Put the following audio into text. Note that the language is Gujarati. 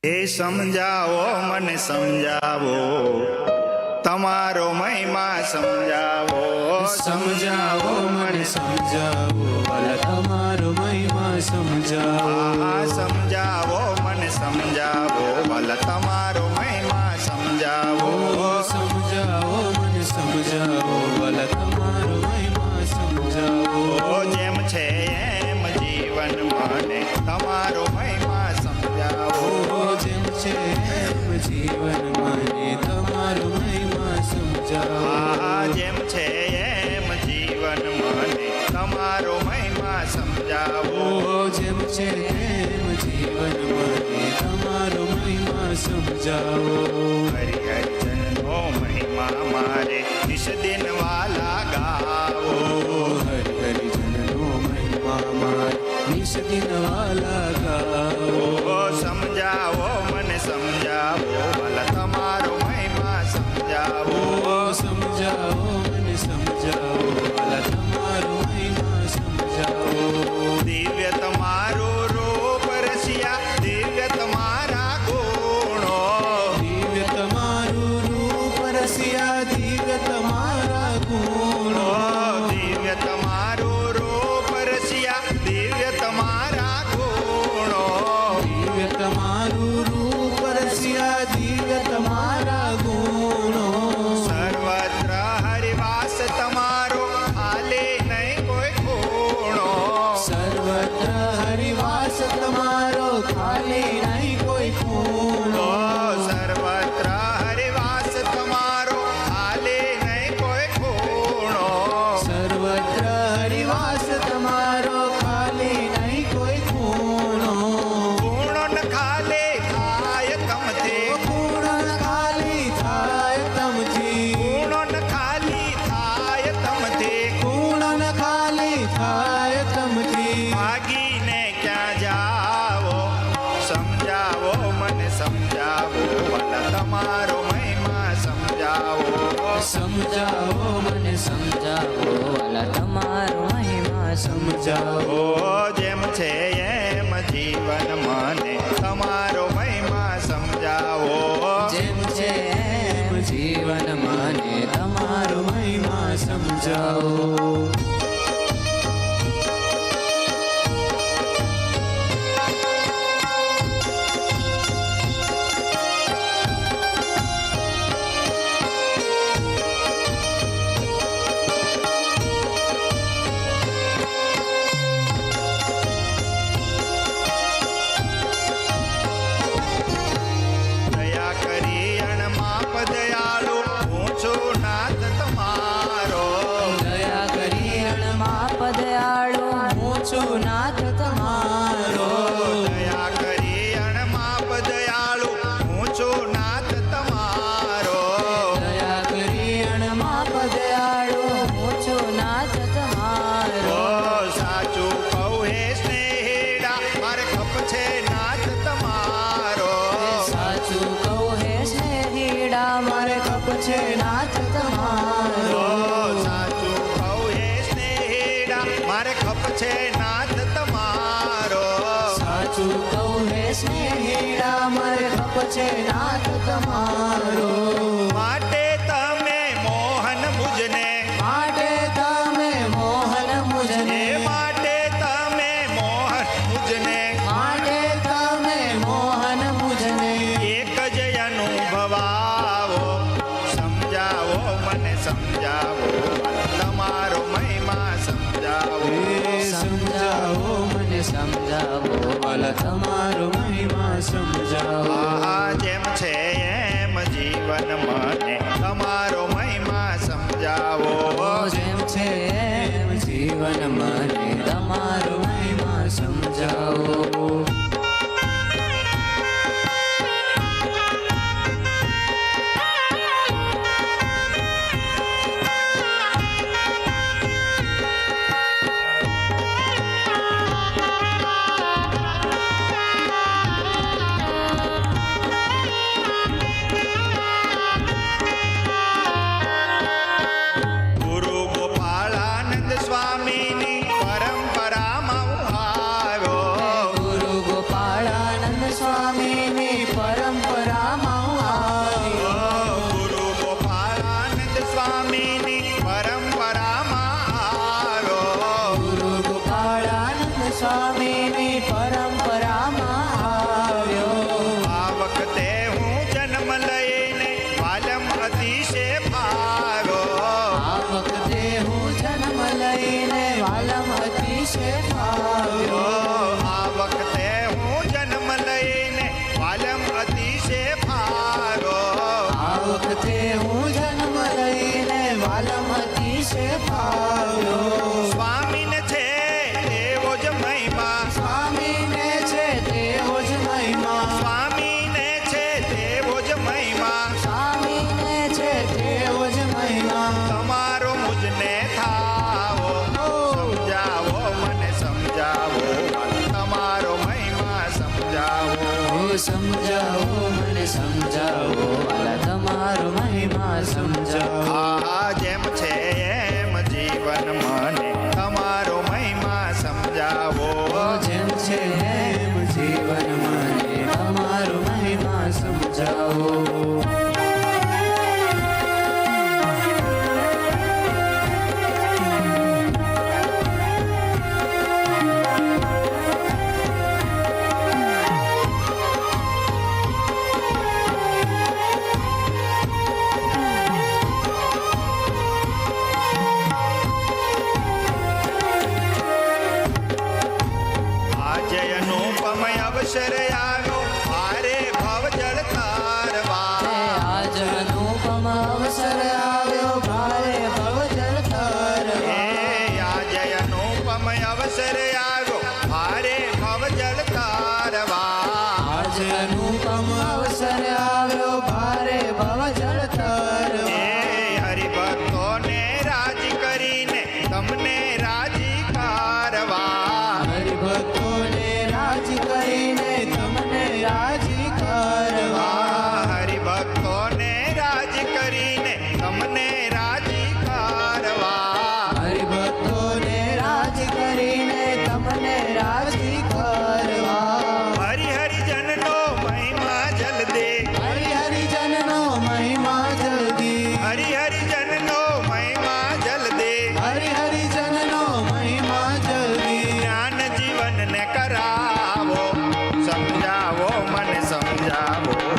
એ સમજાવો મને સમજાવો, તમારો મહિમા સમજાવો. સમજાવો મને સમજાવો, ભલા તમારો મહિમા સમજાવો. સમજાવો મને સમજાવો, ભલા તમારો મહિમા સમજાવો. સમજાવો મને સમજાવો, ભલા તમારો મહિમા સમજાવો. જેમ છે એમ જીવન મને તમારો મહિમા સમજાવો. જેમ છે એમ જીવન મને તમારો મહિમા સમજાવો. જેમ છે એમ જીવન મને તમારો મહિમા સમજાવો. જેમ છે એમ જીવન મને તમારો મહિમા સમજાવો. હરિ હરિજનનો મહિમા મારે નિશ દિન વાલા ગાવો. હરિ હરિજનનો મહિમા મારે નિશ દિન વાલા ગાવો. સમજાવો મને સમજાવો, ભલા તમારો મહિમા સમજાવો. સમજાવો મને સમજાવો, ભલા તમારો મહિમા સમજાવો. દિવ્ય તમારું રૂપ રસિયા, દિવ્ય તમારા ગુણો. દિવ્ય તમારું રૂપ રસિયા, દિવ્ય તમારા ગુણો. દિવ્ય તમારું રૂપ રસિયા, દિવ્ય તમારા ગુણો. દિવ્ય તમારું રૂપ રસિયા, દિવ્ય તમારા ગુણો. સર્વત્ર હરિવાસ તમારો, હાલે નહીં કોઈ ખૂણો. સર્વત્ર હરિવાસ તમારો, ખાલી નહીં કોઈ ખૂણો. સર્વત્ર હરિવાસ તમારો, હાલે નહીં કોઈ ખૂણો. સર્વત્ર હરિવાસ તમારો, ખાલી નહીં કોઈ ખૂણો. ખૂણો ન ખાલે થાય તમથી, ખૂણો ન ખાલી થાય તમથી. ખૂણો ન ખાલી થાય તમથી. ખૂણો ન ખાલી થાય તમથી. ભાગીને ક્યાં જાવો, સમજાવો મને સમજાવો, ભલા તમારો મહિમા સમજાવો. સમજાવો મને સમજાવો, વાલા તમારો મહિમા સમજાવો. જેમ છે એમ જીવન મને તમારો મહિમા સમજાવો. જેમ છે એમ જીવન મને તમારો મહિમા સમજાવો. દયા કરી અણમાપ દયાળુ, હું છું નાથ તમારો. દયા કરી અણમાપ દયાળુ, હું છું નાથ તમારો. દયા કરી અણમાપ દયાળુ, હું છું નાથ તમારો. દયા કરી અણમાપ દયાળુ, હું છું નાથ તમારો. સાચું કહું હે સ્નેહીડા, મારે ખપ છે નાથ તમારો. સાચું કહું હે સ્નેહીડા, મારે કપ છે નાથ તમારો. સાચું કહું હે સ્નેહીડા, મારે ખપ છે નાથ તમારો. સાચું કહું હે સ્નેહીડા, મારે કપ છે નાથ તમારો. માટે તમે મોહન મુજને, માટે તમે મોહન મુજને. માટે તમે મોહન મુજને, માટે તમે મોહન મુજને. એક જ અનુભવાવો. સમજાવો મને સમજાવો, તમારો મહિમા સમજાવો. સમજાવો મને સમજાવો, વાલા તમારો મહિમા સમજાવો. જેમ છે એમ જીવન મને સમજાવો મને સમજાવો વાલા તમારો મહિમા સમજાવો આ જેમ છે એમ જીવન મને તમારો મહિમા સમજાવો જેમ છે એમ જીવન મને તમારો મહિમા સમજાવો આજે અનુપમ અવસર આવ્યો હારે ભવ જળ તારવા આજ અનુપમ અવસર આવ્યો ભારે ભવજળ તરવા આજે અનુપમ અવસર આવ્યો હારે ભવ જળ તારવા આજ અનુપમ અવસર આવ્યો ભારે ભવજળ તરવા હરિભક્તોને રાજી કરીને તમને રાજી કારવા હરિભક્તોને રાજી કરીને તમને રાજી કરવા હરિભક્તોને રાજી કરીને તમને રાજી કારવા હરિભક્તોને રાજી કરીને તમને રાજી કરવા હરિજનનો મહિમા જલ્દે હરિજનનો મહિમા જલ્દી હરિજનનો મહિમા જલ્દે હરિજનનો મહિમા જલ્દી જ્ઞાન જીવનને કરાવો સમજાવો મને સમજાવો